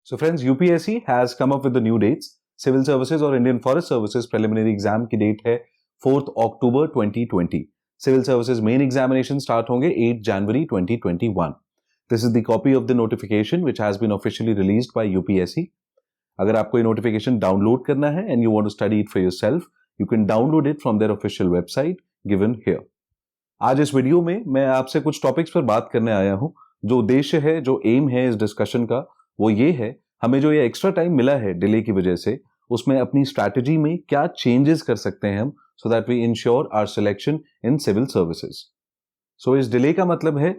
So friends, UPSC has come up with the new dates. Civil services और Indian forest services preliminary exam की date है 4 अक्टूबर 2020. Civil services main examination start होंगे 8 जनवरी 2021. This is the copy of the notification which has been officially released by UPSC. अगर आपको ये notification download करना है and you want to study it for yourself, you can download it from their official website given here. आज इस video में मैं आपसे कुछ टॉपिक्स पर बात करने आया हूं. जो उद्देश्य है, जो एम है इस डिस्कशन का, वो ये है हमें जो ये एक्स्ट्रा टाइम मिला है डिले की वजह से, उसमें अपनी स्ट्रैटेजी में क्या चेंजेस कर सकते हैं हम, so that we ensure our selection in civil services. सो इस डिले का मतलब है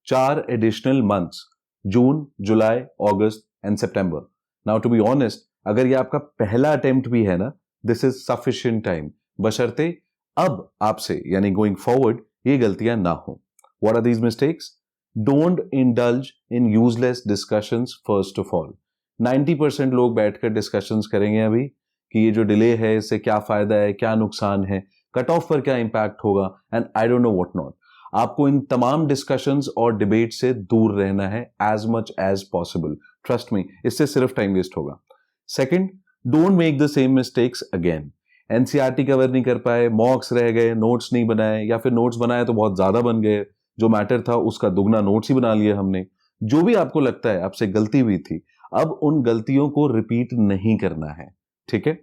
4 एडिशनल मंथ्स, जून, जुलाई, अगस्त एंड सितंबर. नाउ टू बी ऑनेस्ट, अगर ये आपका पहला अटेम्प्ट भी है ना, दिस इज सफिशिएंट टाइम, बशर्ते अब आपसे यानी गोइंग फॉरवर्ड ये गलतियां ना हो. What are these mistakes? Don't indulge in useless discussions. First of all, 90% लोग बैठकर डिस्कशंस करेंगे अभी कि ये जो डिले है इससे क्या फायदा है, क्या नुकसान है, कट ऑफ पर क्या इंपैक्ट होगा, and I don't know what not. आपको इन तमाम डिस्कशंस और डिबेट से दूर रहना है as much as possible. Trust me, इससे सिर्फ टाइम वेस्ट होगा. Second, don't make the same mistakes again. NCERT cover नहीं कर पाए, मॉक्स रह गए, नोट्स नहीं बनाए, या फिर नोट्स बनाए तो बहुत ज्यादा बन गए, जो मैटर था उसका दुगना नोट्स ही बना लिए हमने. जो भी आपको लगता है आपसे गलती हुई थी, अब उन गलतियों को रिपीट नहीं करना है. ठीक है.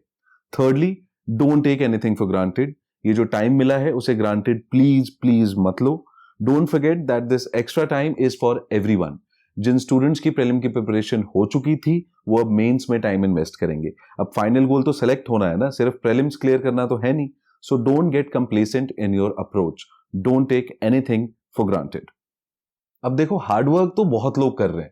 Thirdly, don't take anything for granted. ये जो टाइम मिला है उसे ग्रांटेड प्लीज प्लीज मत लो. Don't forget that this extra time is for everyone. जिन स्टूडेंट्स की प्रीलिम की प्रिपरेशन हो चुकी थी वो अब मेंस में टाइम इन्वेस्ट करेंगे. अब फाइनल गोल तो सेलेक्ट होना है ना, सिर्फ प्रीलिम्स क्लियर करना तो है नहीं. So don't get complacent in your approach. Don't take anything for granted. अब देखो, हार्डवर्क तो बहुत लोग कर रहे हैं,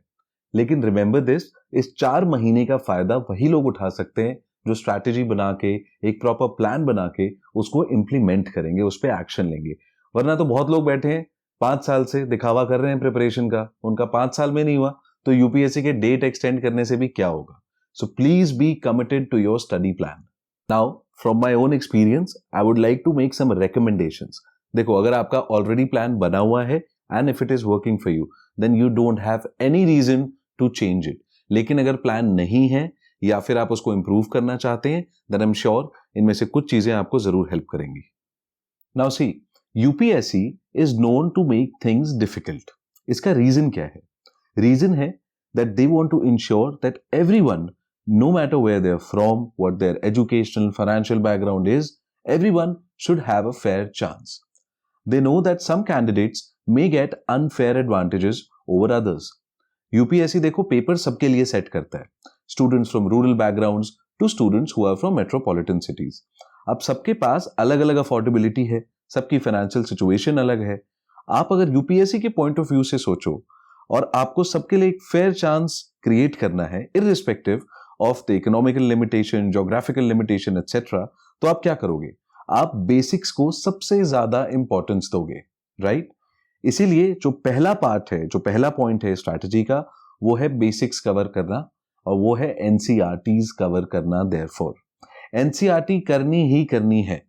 लेकिन रिमेंबर दिस, इस 4 महीने का फायदा वही लोग उठा सकते हैं जो स्ट्रैटेजी बना के, एक प्रॉपर प्लान बना के उसको इंप्लीमेंट करेंगे, उस पर एक्शन लेंगे. वरना तो बहुत लोग बैठे हैं 5 साल से दिखावा कर रहे हैं प्रिपरेशन का, उनका 5 साल में नहीं हुआ तो यूपीएससी के डेट एक्सटेंड करने से भी क्या होगा. So please be committed to your study plan. Now from my own experience I would like to make some recommendations. देखो, अगर आपका ऑलरेडी प्लान बना हुआ है and if it is working for you, then you don't have any reason to change it. लेकिन अगर plan नहीं है या फिर आप उसको इंप्रूव करना चाहते हैं, देन आई एम श्योर इनमें से कुछ चीजें आपको जरूर हेल्प करेंगी. Now see, UPSC is known to make things difficult. इसका रीजन क्या है? रीजन है that they want to ensure that everyone, no matter where they are from, what their educational financial background is, everyone should have a fair chance. They know that some candidates may get unfair advantages over others. UPSC देखो paper सबके लिए set करता है, students from rural backgrounds to students who are from metropolitan cities. अब सबके पास अलग अलग affordability है, सबकी फाइनेंशियल सिचुएशन अलग है. आप अगर यूपीएससी के पॉइंट ऑफ व्यू से सोचो और आपको सबके लिए एक फेयर चांस क्रिएट करना है irrespective of the economical limitation, geographical limitation etcetera, तो आप क्या करोगे? आप बेसिक्स को सबसे ज्यादा इंपॉर्टेंस दोगे, राइट? इसीलिए जो पहला पार्ट है, जो पहला पॉइंट है स्ट्रैटेजी का, वो है बेसिक्स कवर करना और वो है एनसीईआरटीज कवर करना. देयरफॉर एनसीईआरटी करनी ही करनी है,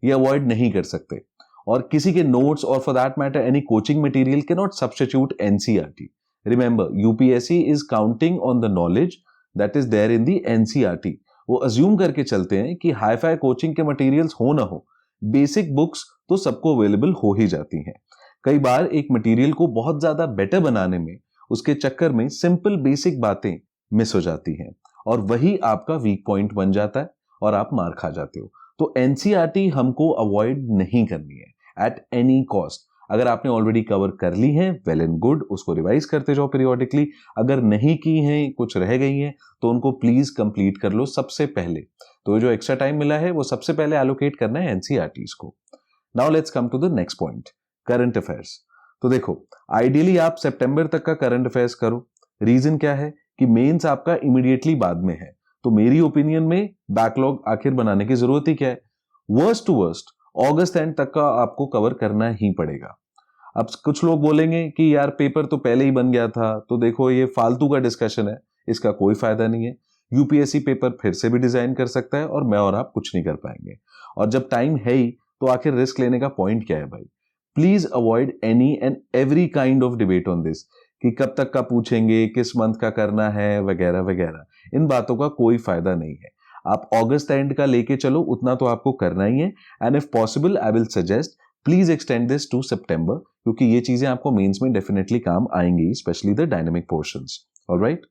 ये अवॉइड नहीं कर सकते. और किसी के नोट्स और for that matter any coaching material cannot substitute NCERT. Remember, UPSC is counting on the knowledge that is there in the NCERT. वो अज्यूम करके चलते हैं कि हाई फाई कोचिंग के मटेरियल्स हो ना हो, बेसिक बुक्स तो सबको अवेलेबल हो ही जाती हैं. कई बार एक मटेरियल को बहुत ज्यादा बेटर बनाने में, उसके चक्कर में सिंपल बेसिक बातें मिस हो जाती हैं और वही आपका वीक पॉइंट बन जाता है और आप मार खा जाते हो. तो एनसीईआरटी हमको अवॉइड नहीं करनी है एट एनी कॉस्ट. अगर आपने ऑलरेडी कवर कर ली है, वेल एंड गुड, उसको रिवाइज करते जाओ पीरियोडिकली. अगर नहीं की हैं, कुछ रह गई हैं, तो उनको प्लीज कंप्लीट कर लो सबसे पहले. तो जो एक्स्ट्रा टाइम मिला है वो सबसे पहले एलोकेट करना है एनसीईआरटीज को. Now let's come to the next point, current affairs. तो देखो, आइडियली आप सितंबर तक का करंट अफेयर्स करो. रीजन क्या है कि मेंस आपका इमीडिएटली बाद में है, तो मेरी ओपिनियन में बैकलॉग आखिर बनाने की जरूरत ही क्या है? वर्स्ट टू वर्स्ट अगस्त एंड तक का आपको कवर करना ही पड़ेगा. अब कुछ लोग बोलेंगे कि यार पेपर तो पहले ही बन गया था, तो देखो ये फालतू का डिस्कशन है, इसका कोई फायदा नहीं है. यूपीएससी पेपर फिर से भी डिजाइन कर सकता है और मैं और आप कुछ नहीं कर पाएंगे. और जब टाइम है ही तो आखिर रिस्क लेने का पॉइंट क्या है भाई? Please avoid any and every kind of debate on this कि कब तक का पूछेंगे, किस मंथ का करना है, वगैरह वगैरह। इन बातों का कोई फायदा नहीं है। आप अगस्त एंड का लेके चलो, उतना तो आपको करना ही है। And if possible I will suggest please extend this to सितंबर, क्योंकि ये चीजें आपको मेंस में डेफिनेटली काम आएंगी, specially the dynamic portions. Alright,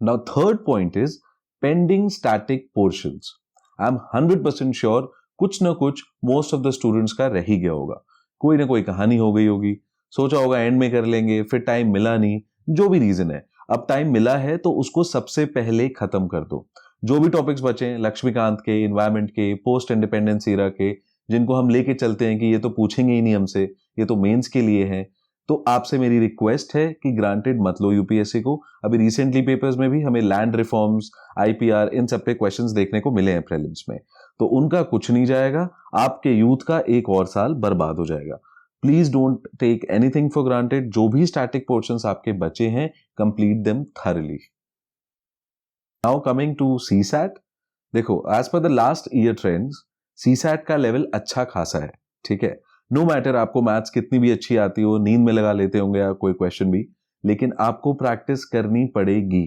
now third point is pending static portions. I am 100% sure कुछ ना कुछ मोस्ट ऑफ द स्टूडेंट्स का रह ही गया होगा। कोई ना कोई कहानी हो गई होगी, सोचा होगा एंड में कर लेंगे, फिर टाइम मिला नहीं, जो भी रीजन है। अब टाइम मिला है तो उसको सबसे पहले खत्म कर दो। जो भी टॉपिक्स बचे, लक्ष्मीकांत के, इन्वायरमेंट के, पोस्ट इंडिपेंडेंस ईरा के, जिनको हम लेके चलते हैं कि ये तो पूछेंगे ही नहीं हमसे, ये तो मेंस के लिए है, तो आपसे मेरी रिक्वेस्ट है कि ग्रांटेड मत लो यूपीएससी को। अभी रिसेंटली पेपर्स में भी हमें लैंड रिफॉर्म्स, आईपीआर, इन सब पे क्वेश्चंस देखने को मिले हैं प्रीलिम्स में, तो उनका कुछ नहीं जाएगा। आपके यूथ का एक और साल बर्बाद हो जाएगा। Please don't take anything for granted. जो भी स्टैटिक पोर्शंस आपके बचे हैं, complete them thoroughly. Now coming to CSAT. देखो, as per the last year trends, CSAT का लेवल अच्छा खासा है, ठीक है। नो मैटर आपको मैथ्स कितनी भी अच्छी आती हो, नींद में लगा लेते होंगे या कोई क्वेश्चन भी, लेकिन आपको प्रैक्टिस करनी पड़ेगी।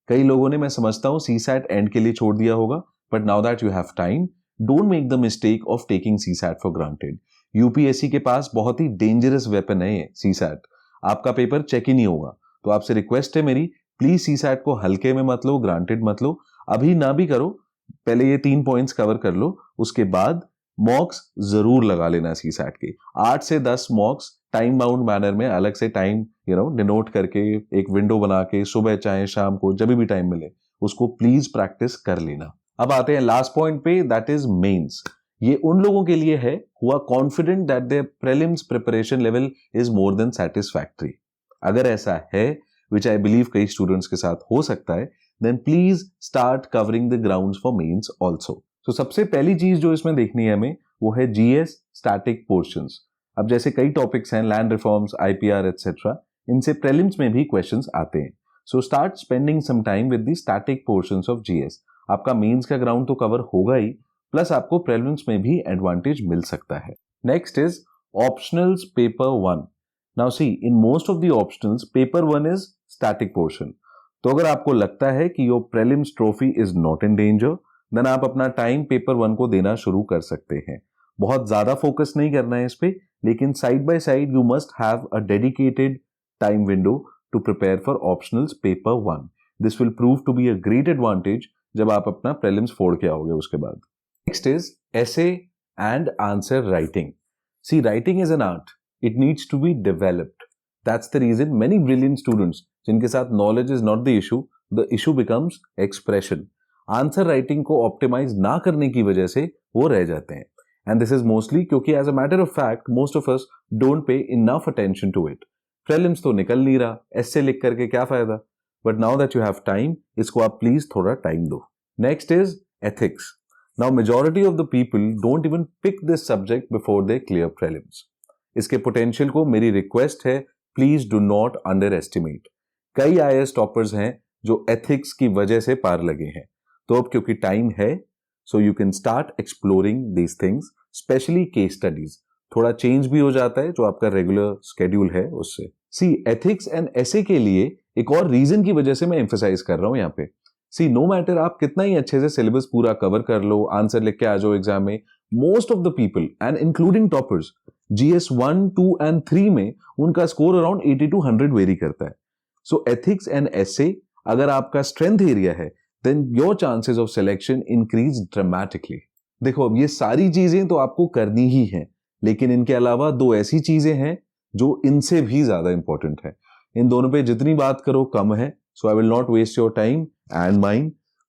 कई लोगों ने, मैं समझता हूं, सीसैट एंड के लिए छोड़ दिया होगा, but now that you have time, don't make the mistake of taking CSAT for granted. UPSC के पास बहुत ही डेंजरस वेपन है ये सीसैट। आपका पेपर चेक ही नहीं होगा। तो आपसे रिक्वेस्ट है मेरी, प्लीज सीसैट को हल्के में मत लो, ग्रांटेड मत लो। अभी ना भी करो, पहले ये 3 पॉइंट्स कवर कर लो, उसके बाद मॉक्स जरूर लगा लेना सीसैट के। 8 से 10 मॉक्स टाइम बाउंड मैनर में, अलग से टाइम डिनोट करके, एक विंडो बना के, सुबह चाहे शाम को, जब भी टाइम मिले, उसको प्लीज प्रैक्टिस कर लेना। अब आते हैं लास्ट पॉइंट पे, दैट इज मेंस। ये उन लोगों के लिए है who are confident that their prelims preparation level is more than satisfactory. अगर ऐसा है, विच आई बिलीव कई स्टूडेंट्स के साथ हो सकता है, then please start covering the grounds for mains also. तो सबसे पहली चीज जो इसमें देखनी है हमें, वो है जीएस स्टैटिक पोर्शंस। अब जैसे कई टॉपिक्स हैं, लैंड रिफॉर्म्स, आईपीआर एटसेट्रा, इनसे प्रीलिम्स में भी क्वेश्चंस आते हैं। So start spending some time with the static portions of GS. आपका मेंस का ग्राउंड तो कवर होगा ही, प्लस आपको प्रीलिम्स में भी एडवांटेज मिल सकता है। Next is optionals paper 1। Now see, in most of the optionals paper 1 is static portion. तो अगर आपको लगता है कि your prelims trophy is not in danger, then आप अपना टाइम पेपर 1 को देना शुरू कर सकते हैं। बहुत ज्यादा फोकस नहीं करना है इस पे, लेकिन side by side you must have a dedicated time window to prepare for optionals paper 1। This will prove to be a great advantage जब आप अपना प्रीलिम्स फोड़ के आओगे उसके बाद। Next is essay and answer writing. See, writing is an art, it needs to be developed. That's the reason many brilliant students जिनके साथ knowledge is not the issue becomes expression. Answer writing को optimise ना करने की वजह से वो रह जाते हैं। एंड दिस इज मोस्टली क्योंकि as a matter of fact most of us don't pay enough attention to it. Prelims तो निकल नहीं रहा, ऐसे लिख करके क्या फायदा। But now that you have time, इसको आप प्लीज थोड़ा टाइम दो। Next is ethics. Now majority of the people don't even pick this subject before they clear prelims. इसके पोटेंशियल को मेरी रिक्वेस्ट है, please do not under estimate. कई IAS toppers हैं जो एथिक्स की वजह से पार लगे हैं। तो अब क्योंकि टाइम है, so you can start exploring these things, specially case studies. थोड़ा चेंज भी हो जाता है जो आपका रेगुलर स्केड्यूल है उससे। सी, एथिक्स एंड एसे के लिए एक और रीजन की वजह से मैं एम्फेसाइज कर रहा हूं यहाँ पे। सी, नो मैटर आप कितना ही अच्छे से सिलेबस पूरा कवर कर लो, आंसर लिख के आ जाओ एग्जाम में, most of the people and including toppers GS 1, 2 and 3 में उनका स्कोर अराउंड 80 to 100 वेरी करता है। सो एथिक्स एंड एसे अगर आपका स्ट्रेंथ एरिया है, then your chances of selection increase dramatically. देखो, अब ये सारी चीजें तो आपको करनी ही है, लेकिन इनके अलावा 2 ऐसी चीजें हैं जो इनसे भी ज्यादा इंपॉर्टेंट है। इन दोनों पे जितनी बात करो कम है। So I will not waste your time and mine.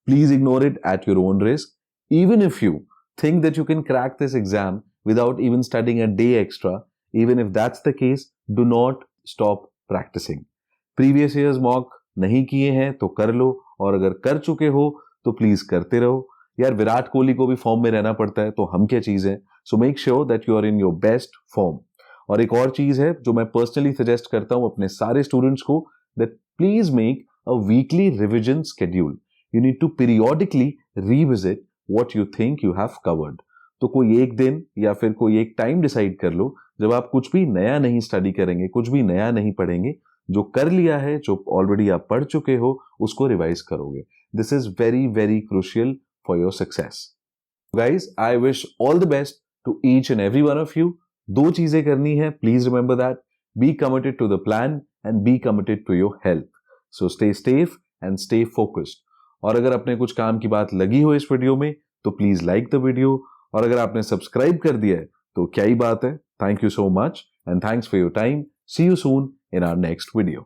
Please ignore it at your own risk. Even if you think that you can crack this exam without even studying a day extra, even if that's the case, do not stop practicing. Previous years mock नहीं किए हैं तो कर लो, और अगर कर चुके हो तो प्लीज करते रहो। यार, विराट कोहली को भी फॉर्म में रहना पड़ता है, तो हम क्या चीज है। So make sure that you are in your best form. और एक और चीज है जो मैं पर्सनली सजेस्ट करता हूं अपने सारे स्टूडेंट्स को, that please make a weekly revision schedule. You need to periodically revisit what you think you have covered. तो कोई एक दिन या फिर कोई एक टाइम डिसाइड कर लो जब आप कुछ भी नया नहीं स्टडी करेंगे, कुछ भी नया नहीं पढ़ेंगे, जो कर लिया है, जो ऑलरेडी आप पढ़ चुके हो, उसको रिवाइज करोगे. This is very very crucial for your success. Guys, I wish all the best to each and every one of you. 2 चीजें करनी है, please remember that. Be committed to the plan and be committed to your health. So stay safe and stay focused. और अगर अपने कुछ काम की बात लगी हो इस वीडियो में तो प्लीज लाइक द वीडियो. और अगर आपने सब्सक्राइब कर दिया है तो क्या ही बात है. Thank you so much and thanks for your time. See you soon in our next video.